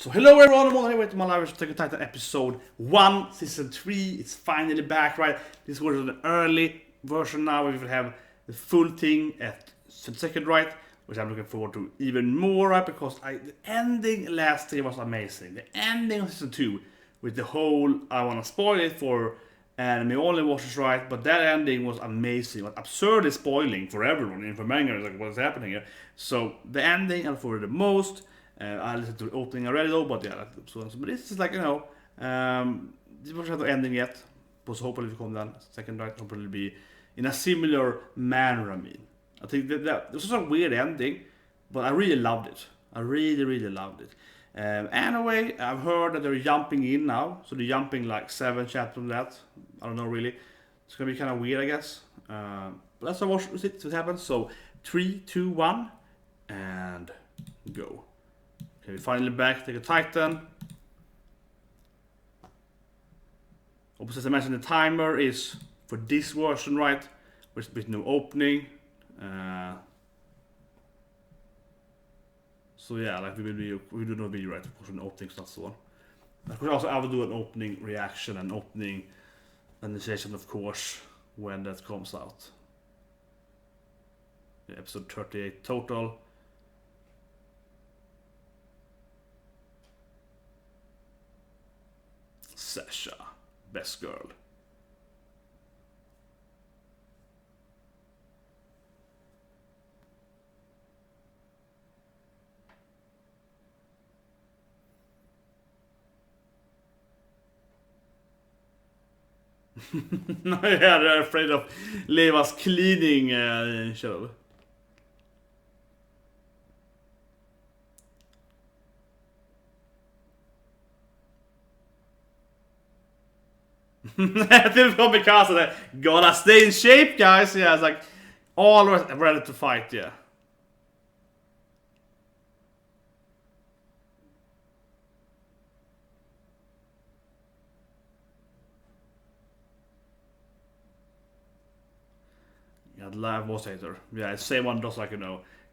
So hello everyone, I'm on here with my live Attack on Titan episode 1, season 3. It's finally back, right? This was an early version now. We will have the full thing at the second, right? Which I'm looking forward to even more, right? Because the ending last year was amazing. The ending of season 2 with the whole, I want to spoil it for anime only watchers, right? But that ending was amazing, like absurdly spoiling for everyone and for manga, like what's happening here. So the ending I look forward to the most. I listened to the opening already though, but yeah, so but this is like this was not the ending yet. But hopefully we come down second right, hopefully it'll be in a similar manner. I think that this was a weird ending, but I really loved it. I really loved it. Anyway, I've heard that they're jumping in now, so they're jumping like 7 chapters from that. I don't know really. It's gonna be kind of weird, I guess. But let's watch what happens. So 3, 2, 1, and go. Okay, we finally back, take a Titan. As I mentioned, the timer is for this version, right? With no opening. So yeah, like we do no video, right? Of course, an opening stuff so on. Of course, also I will do an opening reaction and opening initiation, of course, when that comes out. Yeah, episode 38 total. Sasha, best girl. Yeah, they're afraid of Levi's cleaning show. Typical because of that. Gotta stay in shape, guys. Yeah, it's like always ready to fight. Yeah. Yeah, the live boss hater. Yeah, same one does like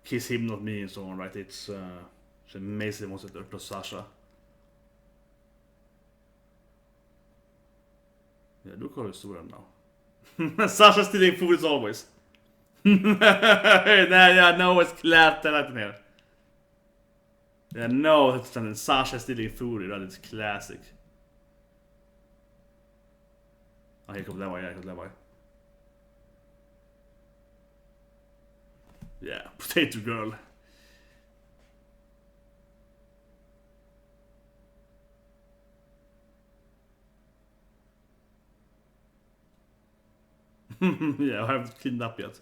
kiss him not me and so on, right? It's amazing boss hater to Sasha. Yeah, look how it's doing now. Sasha's stealing food as always. Yeah, no, it's klart den här. Yeah, no, it's Sasha stealing food, right? It's classic. Oh, here comes Levi, yeah, here comes Levi. Yeah, potato girl. Yeah, I haven't cleaned up yet.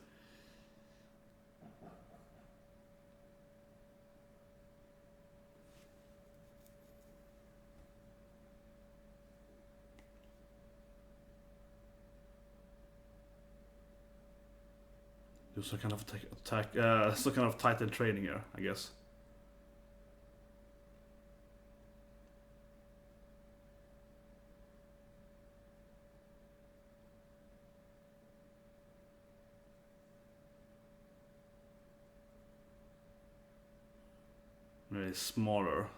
Do some kind of some kind of Titan training here, I guess. Very smaller.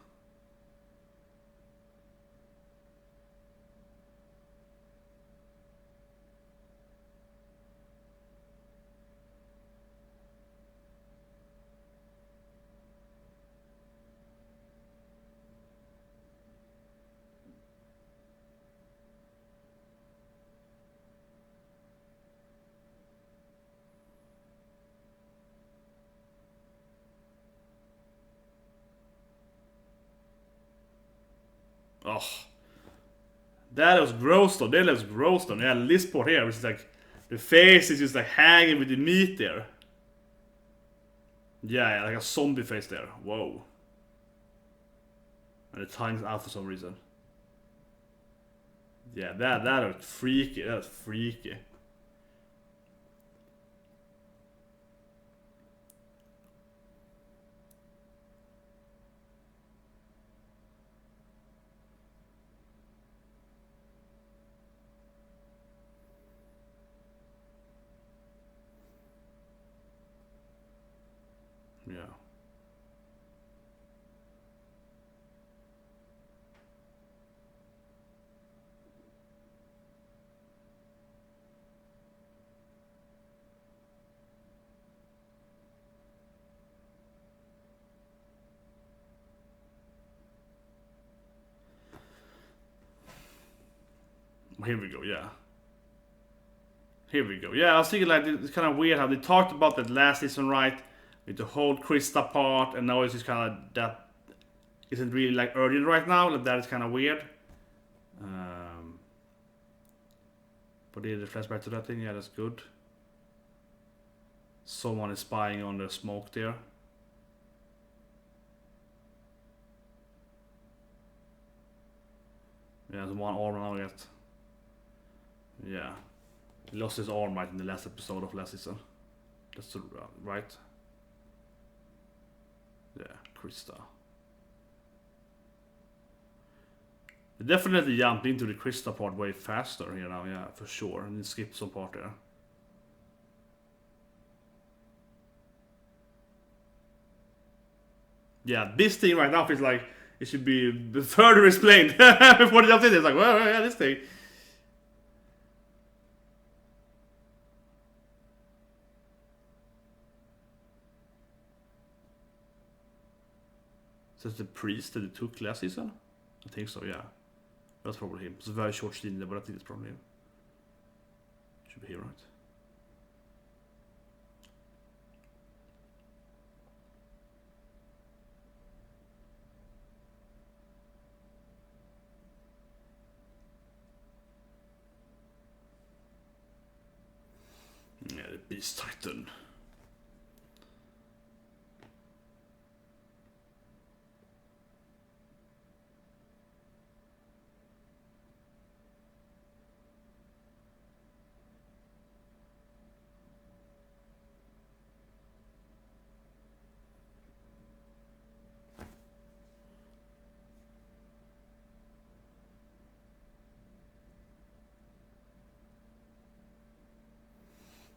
Oh, that was gross though. That looks gross though. Yeah, this part here, which is like the face is just like hanging with the meat there. Yeah, like a zombie face there. Whoa. And the tongue's out for some reason. Yeah, that looked freaky. That's freaky. Yeah. Here we go, yeah. Here we go. Yeah, I was thinking like it's kind of weird how they talked about that last season, right? With the whole Krista part, and now it's just kind of that isn't really like urgent right now. Like that is kind of weird. But yeah, the flashback to that thing, yeah, that's good. Someone is spying on the smoke there. Yeah, there's one arm now yet. Yeah. He lost his arm right in the last episode of last season. That's right. Yeah, Krista. They definitely jumped into the Krista part way faster here now, yeah, for sure. And skip some part there. Yeah, this thing right now feels like it should be further explained before they jumped in. It's like, well, yeah, this thing. So it's the priest that they took last season? I think so, yeah. That's probably him. It's a very short scene there, but I think it's probably him. Should be here, right? Yeah, the Beast Titan.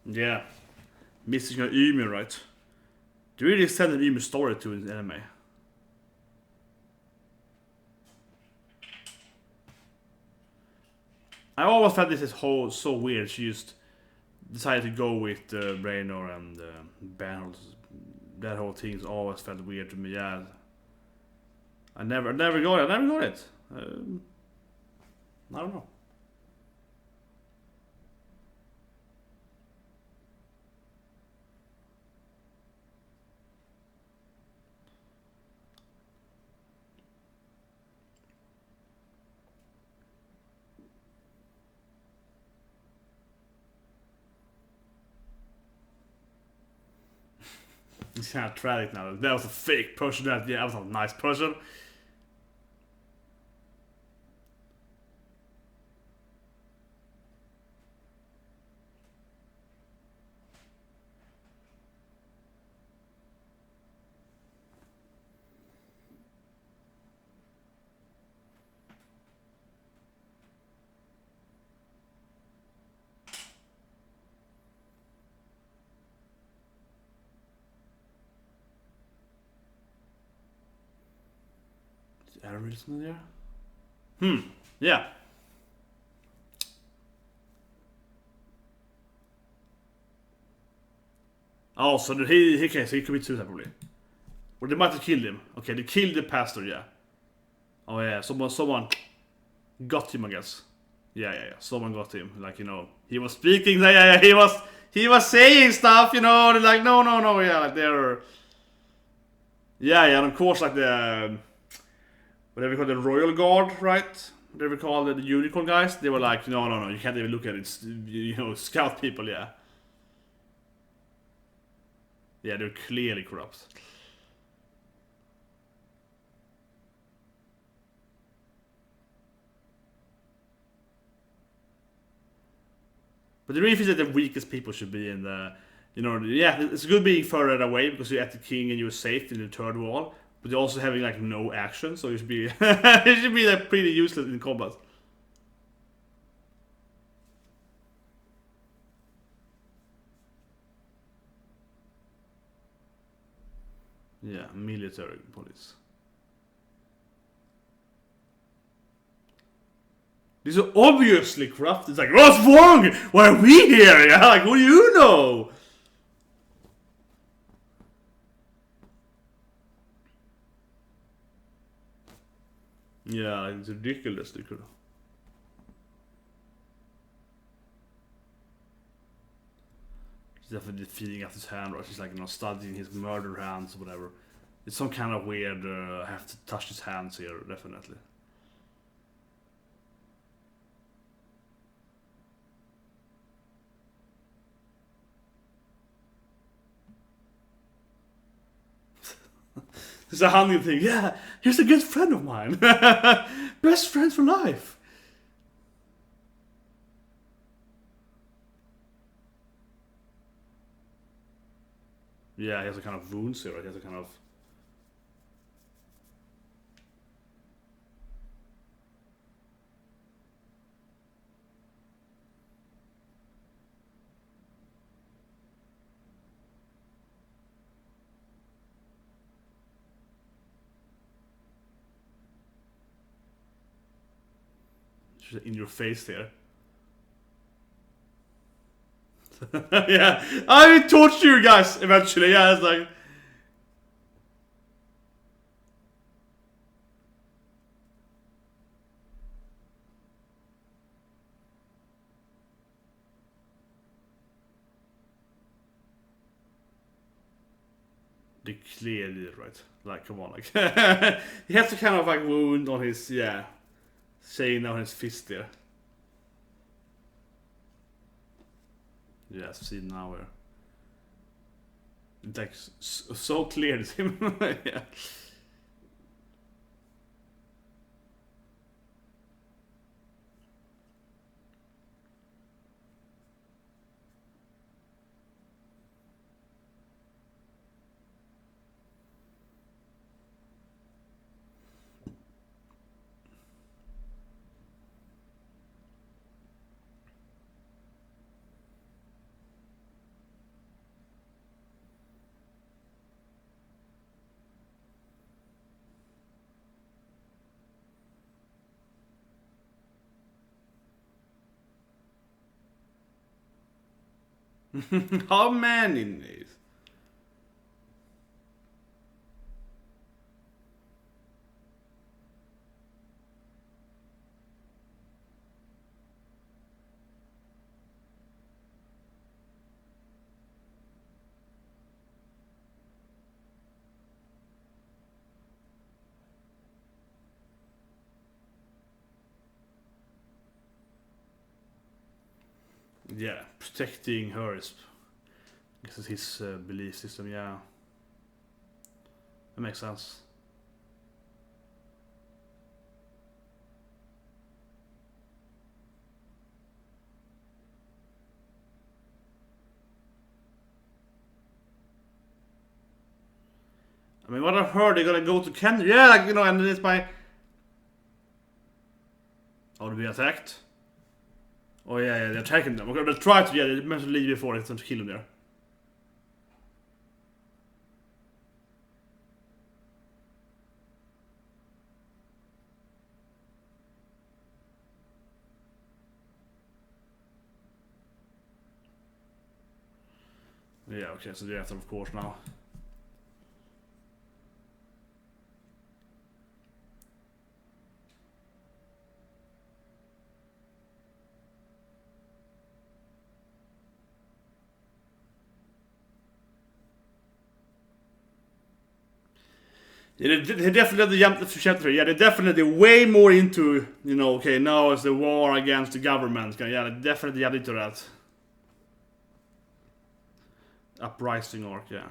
Yeah. Missing an Ymir, right? Do you really send an Ymir story to an anime? I always felt this is so weird. She just decided to go with Raynor and Banholz. That whole thing's always felt weird to me. Yeah, I never got it. I never got it. I don't know. It's kind of tragic now. That was a fake person. That was a nice person. Arism there? Yeah. Oh, so he commits suicide probably. Or they might have killed him. Okay, they killed the pastor, yeah. Oh yeah, someone got him, I guess. Yeah. Someone got him. Like, he was speaking. Yeah. He was saying stuff. They're like, no. Yeah, like they're. Yeah, and of course, like the whatever we call the Royal Guard, right? Whatever we call the unicorn guys. They were like, no, you can't even look at it. Scout people, yeah. Yeah, they're clearly corrupt. But the real thing is that the weakest people should be in the, yeah, it's good being further away because you're at the king and you're safe in the third wall. But you're also having like no action, so you should be, it should be like pretty useless in combat. Yeah, military police. These are obviously corrupt. It's like, what's wrong? Why are we here? Yeah, like, what do you know? Yeah, it's ridiculous. definitely feeding off his hand, or he's like, studying his murder hands or whatever. It's some kind of weird, have to touch his hands here, definitely. It's a Hange thing. Yeah, he's a good friend of mine. Best friends for life. Yeah, he has a kind of wounds here. He has a kind of... in your face there. Yeah, I will torture you guys eventually. Yeah, it's like... They clearly did, right? Like, come on, like... He has a kind of like wound on his, saying on his fist there. Yeah, see now where... It's like so clear to him. Yeah. How many days? Yeah, protecting her is... This is his belief system, yeah. That makes sense. I mean, what I've heard, they're gonna go to Canada. Yeah, like, and then it's by... Oh, to be attacked? Oh, yeah, they're attacking them. Okay, they'll try to, they mentioned Levi before, it's time to kill him there. Yeah, okay, so they have to, of course, now. Yeah, they definitely jumped the chapter. Yeah, they're definitely way more into, okay, now it's the war against the government. Yeah, they definitely jumped into that. Uprising arc, yeah.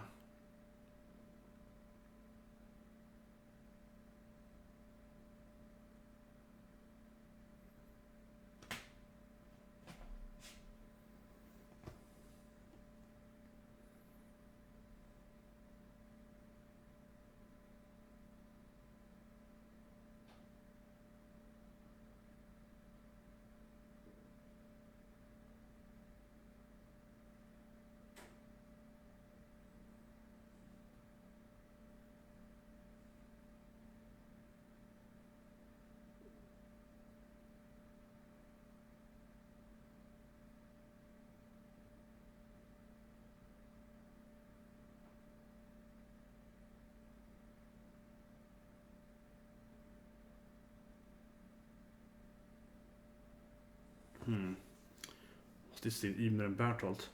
What's this thing? Emer and Bertolt.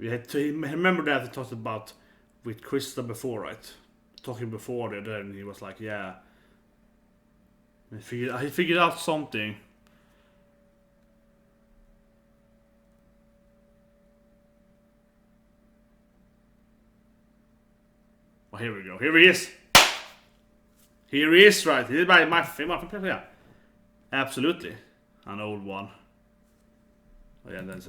We had to remember that we talked about with Krista before, right? Talking before that, and he was like, yeah. He figured out something. Well, here we go. Here he is. Here he is, right? He's my favorite player. Yeah. Absolutely. An old one. Oh, yeah, that's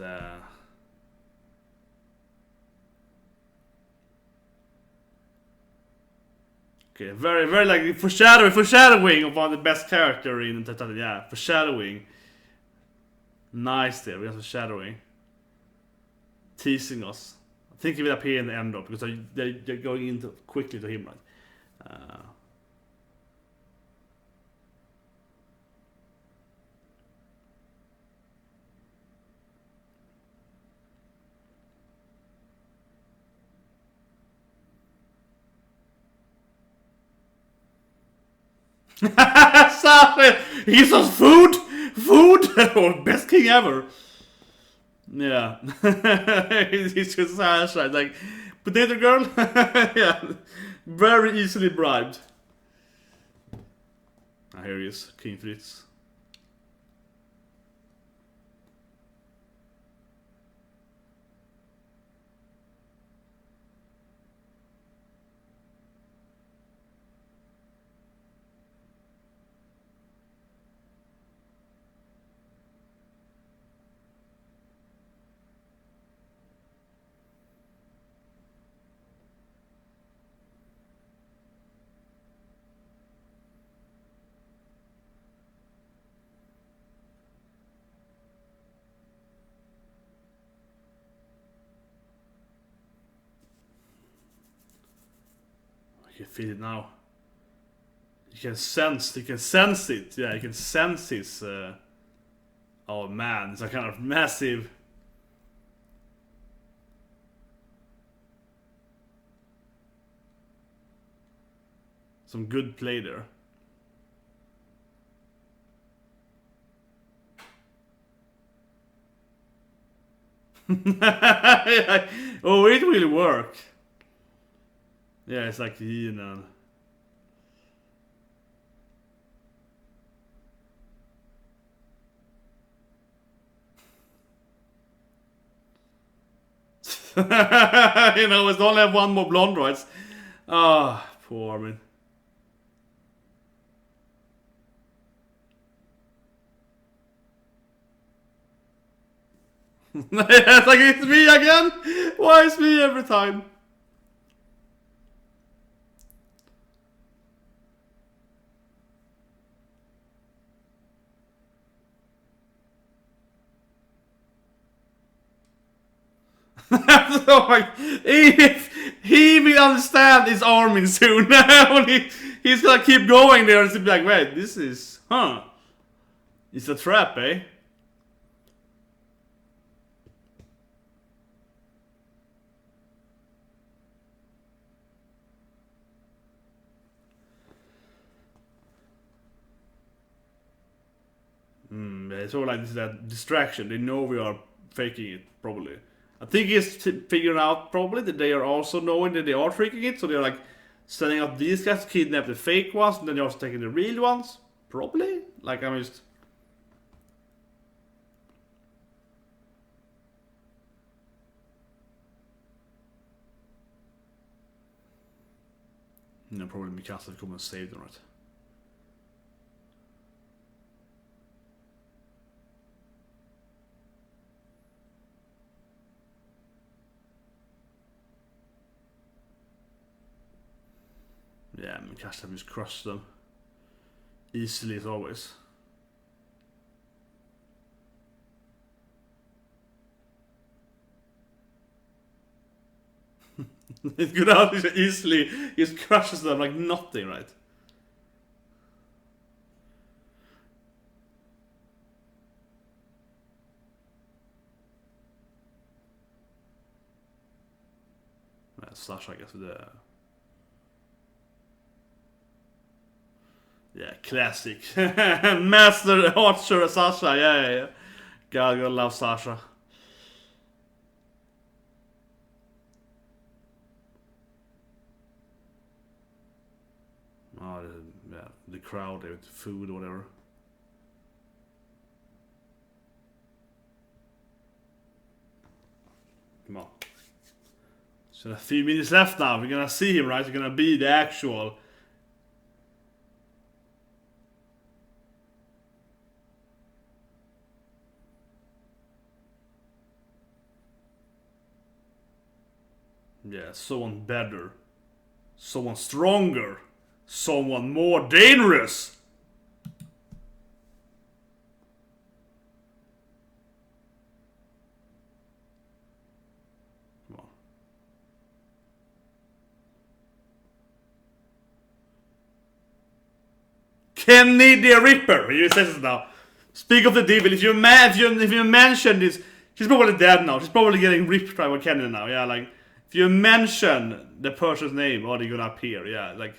okay, very, very like foreshadowing of one of the best character in Titanic. Yeah, foreshadowing. Nice there, we have foreshadowing. Teasing us. I think he will appear in the end though, because they're going into quickly to him, right? He's on food! Or best king ever. Yeah. He's just Sasha, like, potato girl? Yeah. Very easily bribed. Ah, here he is, King Fritz. I can feel it now. You can sense it. Yeah, you can sense his. Oh man, it's a kind of massive. Some good play there. Oh, it will work. Yeah, it's like you know. You know, it's only have one more blonde, right? Ah, oh, poor man. It's like it's me again. Why is me every time? So like, he will understand his arming soon. He's gonna keep going there and be like, wait, this is, huh? It's a trap, eh? It's all like this is a distraction. They know we are faking it, probably. I think he's figuring out probably that they are also knowing that they are faking it, so they're like setting up these guys to kidnap the fake ones, and then they're also taking the real ones. Probably. Like I'm just. No, probably Mikasa will come and save them, right? Yeah, Mikasa just crushed them. Easily as always. It's good how he easily just crushes them like nothing, right? Sasha, I guess, with the. Yeah, classic. Master archer Sasha, yeah. God, I love Sasha. the crowd there with food or whatever. Come on. So a few minutes left now. We're gonna see him, right? We're gonna be the actual. Yeah, someone better. Someone stronger. Someone more dangerous. Come on. Kenny the Ripper. He says it now. Speak of the devil. If you mention this, she's probably dead now. She's probably getting ripped by Kenny now. Yeah, like if you mention the person's name, or they're gonna appear. Yeah, like.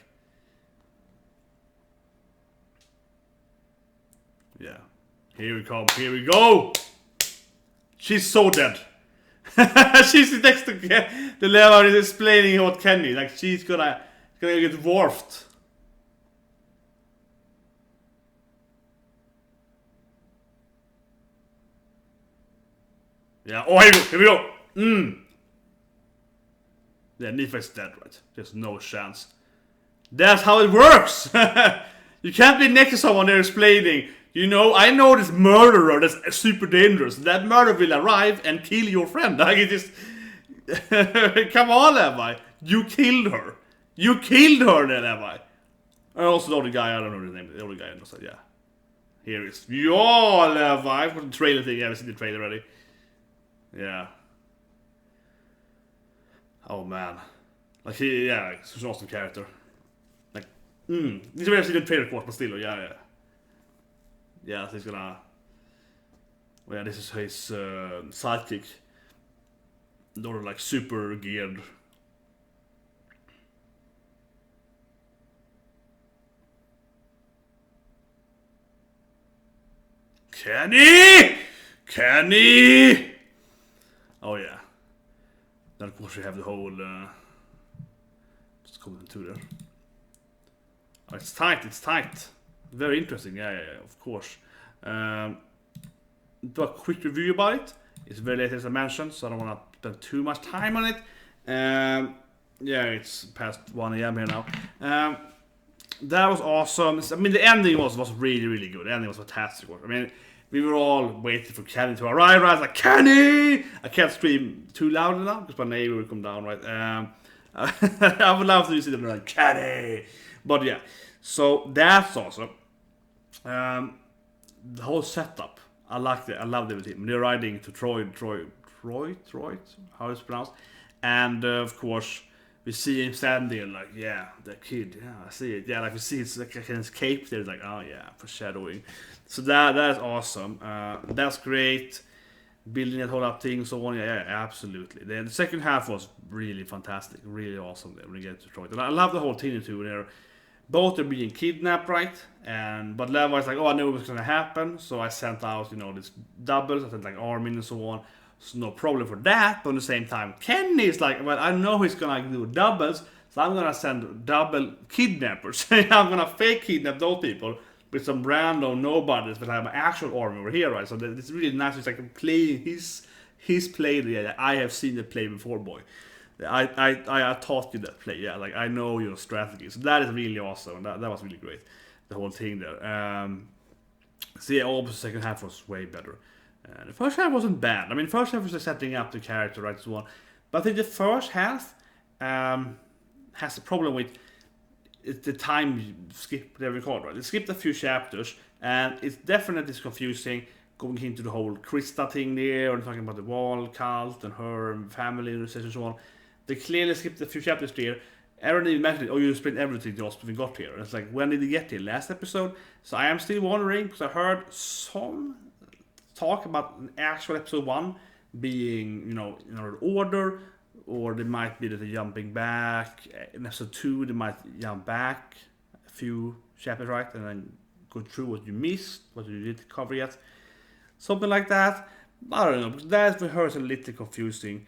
Yeah. Here we come. Here we go. She's so dead. She's next to the Levi is explaining what Kenny. Like she's gonna get dwarfed. Yeah. Oh, here we go. Yeah, Levi's dead, right? There's no chance. That's how it works. You can't be next to someone they're explaining. You know, I know this murderer that's super dangerous. That murderer will arrive and kill your friend. Like it just, come on, Levi. You killed her. You killed her, Levi. I also know the guy. I don't know his name. The only guy I know said, yeah. Here is your Levi. For the trailer thing. Yeah, I've seen the trailer already. Yeah. Oh man. Like he's such an awesome character. Like, this is where I've seen the trailer for, but still, yeah. Yeah, so he's gonna. Well, yeah, this is his sidekick. They're like super geared. Kenny! Oh yeah. Then of course we have the whole. Just coming to there. Oh, it's tight. Very interesting, yeah, of course. Do a quick review about it. It's very late as I mentioned, so I don't want to spend too much time on it. Yeah, it's past 1 a.m. here now. That was awesome. I mean, the ending was really, really good. The ending was fantastic. I mean, we were all waiting for Kenny to arrive, right? Like, Kenny! I can't scream too loud now, because my neighbor will come down, right? I would love to see them like, Kenny! But yeah, so that's awesome. The whole setup, I liked it. I loved it with him. They're riding to Troy, how it's pronounced, and of course we see him standing there like, yeah, the kid, yeah, I see it, yeah, like we see his like his cape there, like, oh yeah, foreshadowing. So that's awesome. That's great. Building that whole up thing, so on, yeah, absolutely. Then the second half was really fantastic, really awesome. When we get to Troy, and I love the whole team too. There. Both are being kidnapped, right? But Levi's like, oh, I knew it was gonna happen, so I sent out, this doubles, I sent like Armin and so on. So no problem for that. But at the same time, Kenny's like, well, I know he's gonna do doubles, so I'm gonna send double kidnappers. I'm gonna fake kidnap those people with some random nobodies, but I have an actual army over here, right? So it's really nice. It's like playing his play. Yeah, I have seen the play before, boy. I taught you that play, yeah. Like I know your strategy, so that is really awesome. That was really great, the whole thing there. So yeah, all the second half was way better. The first half wasn't bad. I mean, first half was just setting up the character, right, so on. But I think the first half has a problem with the time skip they record, right? They skipped a few chapters, and it's definitely confusing. Going into the whole Krista thing there, and talking about the wall cult and her family and so on. They clearly skipped a few chapters there. Aaron even mentioned it, you explained everything to us when we got here. And it's like, when did they get here? Last episode? So I am still wondering, because I heard some talk about an actual episode 1 being, in order, or they might be that they're jumping back. In episode 2, they might jump back a few chapters, right? And then go through what you missed, what you didn't cover yet. Something like that. I don't know, because that for her is a little confusing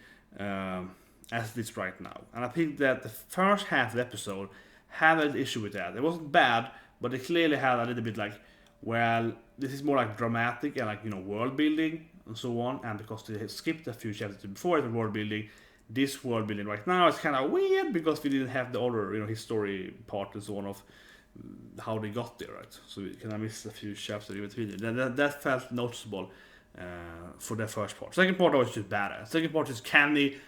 as it is right now. And I think that the first half of the episode had an issue with that. It wasn't bad, but they clearly had a little bit like, well, this is more like dramatic and like, you know, world building and so on. And because they had skipped a few chapters before the world building, this world building right now is kind of weird because we didn't have the other, you know, history part and so on of how they got there, right? So we kind of missed a few chapters in between. That felt noticeable for the first part. Second part was just badass. Second part is candy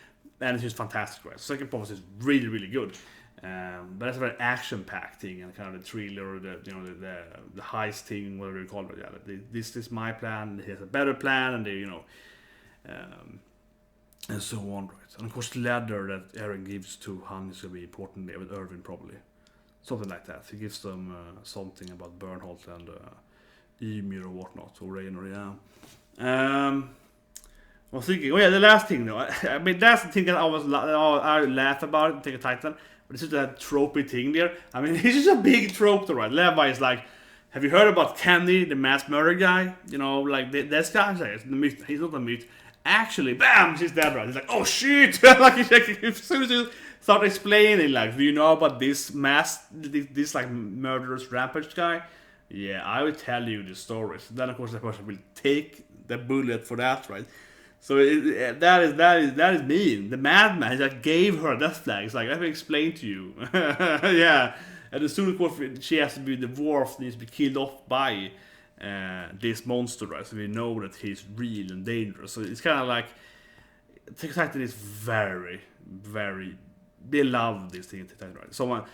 and it's just fantastic, right? Second part was just really, really good. But that's a very action-packed thing and kind of the thriller, the heist thing, whatever you call it. Yeah, this is my plan. He has a better plan, and they, you know, and so on, right? And of course, the ladder that Aaron gives to Hange is gonna be important there with Irvin, probably something like that. He gives them something about Bernholt and Ymir or whatnot, or Raynor, yeah. I was thinking, oh yeah, the last thing though. I mean, that's the thing that I laugh about in Attack on Titan. But it's just that tropey thing there. I mean, it's just a big trope, though, right? Levi is like, have you heard about Candy, the mass murder guy? You know, like, this guy's like, the myth. He's not a myth. Actually, bam, she's dead, right? He's like, oh shit! Like, as soon as you start explaining, like, do you know about this this like, murderous rampage guy? Yeah, I will tell you the stories. Then, of course, the person will take the bullet for that, right? So that is mean. The madman, he like gave her death flag. It's like, let me explain to you. Yeah. And as soon as she has to be the dwarf, needs to be killed off by this monster, right? So we know that he's real and dangerous. So it's kind of like, Titan is very, very, they love this thing in Titan, right? Someone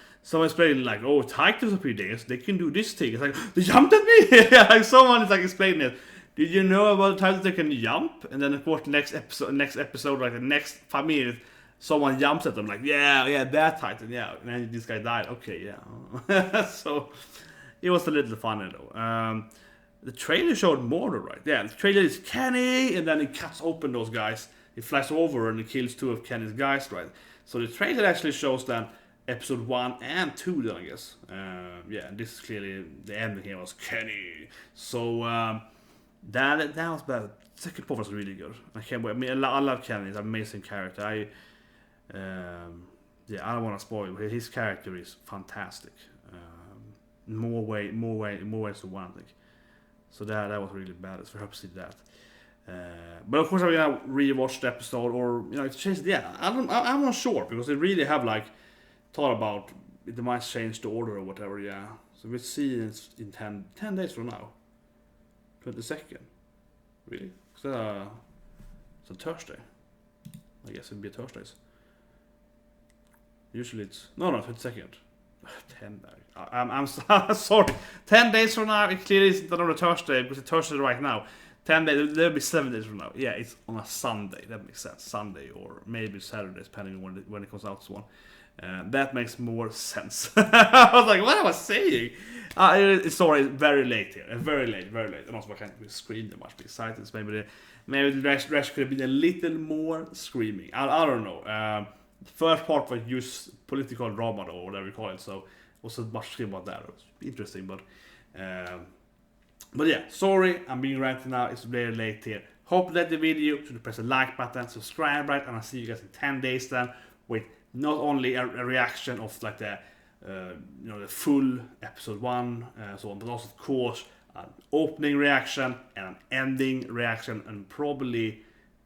explaining like, oh, Titans are pretty dangerous. They can do this thing. It's like, they jumped at me. Like someone is like explaining it. Did you know about Titans that can jump? And then of course next episode, like the next 5 minutes, someone jumps at them like, yeah, that Titan, yeah. And then this guy died. Okay, yeah. So it was a little funny though. The trailer showed more though, right? Yeah, the trailer is Kenny, and then it cuts open those guys. It flies over and it kills 2 of Kenny's guys, right? So the trailer actually shows then episode 1 and 2 then, I guess. Yeah, and this is clearly the ending here was Kenny. So that was bad. Second part was really good. I can't wait. I mean, I love Kenny. He's an amazing character. I don't want to spoil. His character is fantastic. More ways than one, I think. So that was really bad. So I hope to see that. But of course, I'm gonna rewatch the episode, or you know, it's changed. Yeah, I'm not sure because they really have like thought about it. They might change the order or whatever. Yeah. So we'll see it in 10 days from now. 22nd. Really? It's a Thursday. I guess it'd be Thursdays. Usually it's... No, 22nd. 10 days. I'm sorry. 10 days from now, it clearly isn't on a Thursday, because it's Thursday right now. 10 days, there'll be 7 days from now. Yeah, it's on a Sunday. That makes sense. Sunday, or maybe Saturday, depending on when it comes out, this one. That makes more sense. I was like, what am I saying? Sorry, very late here. Very late. And also I can't really scream that much besides. Maybe the rest could have been a little more screaming. I don't know. The first part was just political drama or whatever you call it. So wasn't much scream about that. It was interesting, but yeah, sorry, I'm being ranted now. It's very late here. Hope you liked the video. Should press the like button, subscribe, right? And I'll see you guys in 10 days then with not only a reaction of like the the full episode 1, so on, but also of course an opening reaction and an ending reaction, and probably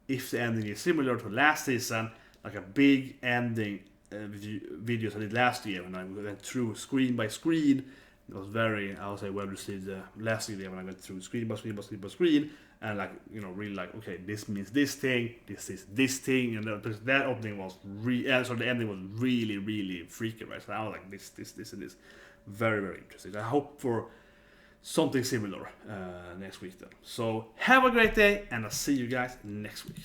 if the ending is similar to last season, like a big ending videos I did last year when I went through screen by screen. It was very, I would say, well received last year when I went through screen by screen, and like, you know, really like, okay, this means this thing, this is this thing, and that opening was so the ending was really, really freaky, right? So I was like, this and this, very, very interesting. I hope for something similar next week then. So have a great day, and I'll see you guys next week.